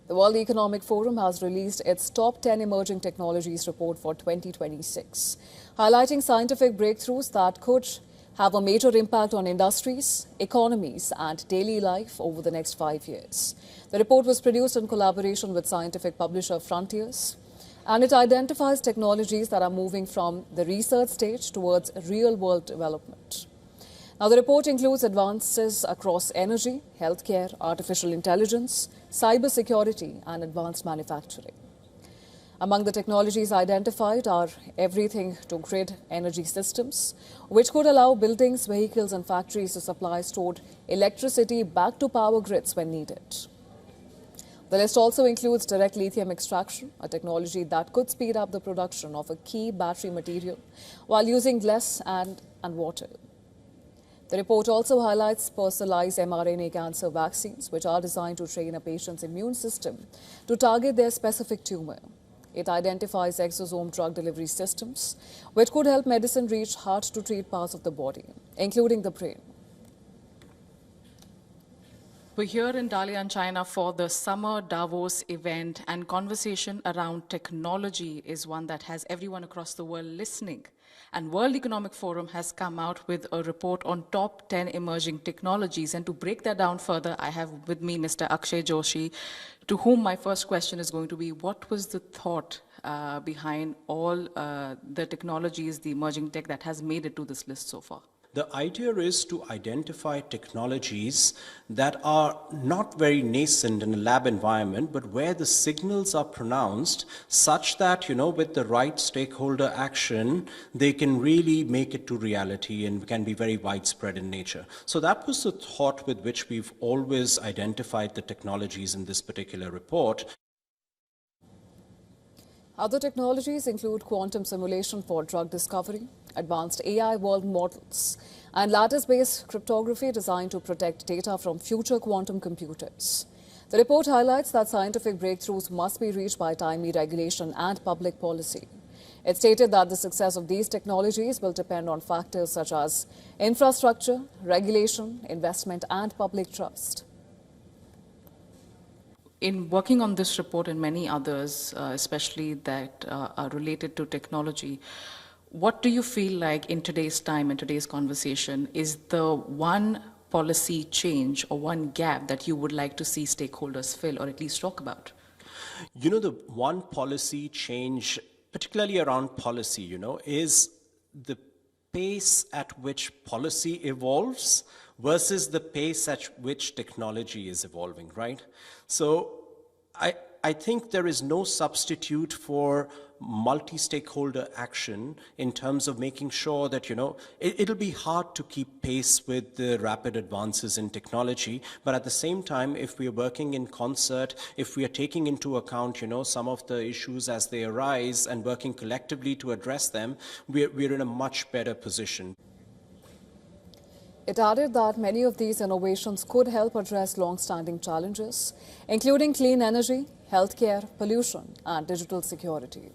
The World Economic Forum has released its Top 10 Emerging Technologies report for 2026, highlighting scientific breakthroughs that could have a major impact on industries, economies, and daily life over the next 5 years. The report was produced in collaboration with scientific publisher Frontiers, and it identifies technologies that are moving from the research stage towards real-world development. Now, the report includes advances across energy, healthcare, artificial intelligence, cybersecurity, and advanced manufacturing. Among the technologies identified are everything to grid energy systems, which could allow buildings, vehicles, and factories to supply stored electricity back to power grids when needed. The list also includes direct lithium extraction, a technology that could speed up the production of a key battery material while using less land and water. The report also highlights personalized mRNA cancer vaccines, which are designed to train a patient's immune system to target their specific tumor. It identifies exosome drug delivery systems, which could help medicine reach hard-to-treat parts of the body, including the brain. We're here in Dalian, China for the Summer Davos event, and conversation around technology is one that has everyone across the world listening. And World Economic Forum has come out with a report on top 10 emerging technologies. And to break that down further, I have with me Mr. Akshay Joshi, to whom my first question is going to be, what was the thought behind all the technologies, the emerging tech that has made it to this list so far? The idea is to identify technologies that are not very nascent in a lab environment, but where the signals are pronounced such that, with the right stakeholder action, they can really make it to reality and can be very widespread in nature. So that was the thought with which we've always identified the technologies in this particular report. Other technologies include quantum simulation for drug discovery, advanced AI world models, and lattice-based cryptography designed to protect data from future quantum computers. The report highlights that scientific breakthroughs must be reached by timely regulation and public policy. It stated that the success of these technologies will depend on factors such as infrastructure, regulation, investment, and public trust. In working on this report and many others, especially that are related to technology, what do you feel like in today's time, in today's conversation, is the one policy change or one gap that you would like to see stakeholders fill or at least talk about? The one policy change, particularly around policy, is the pace at which policy evolves versus the pace at which technology is evolving, right? So I think there is no substitute for multi-stakeholder action in terms of making sure that, it'll be hard to keep pace with the rapid advances in technology. But at the same time, if we are working in concert, if we are taking into account, some of the issues as they arise and working collectively to address them, we're in a much better position. It added that many of these innovations could help address long-standing challenges, including clean energy, healthcare, pollution, and digital security.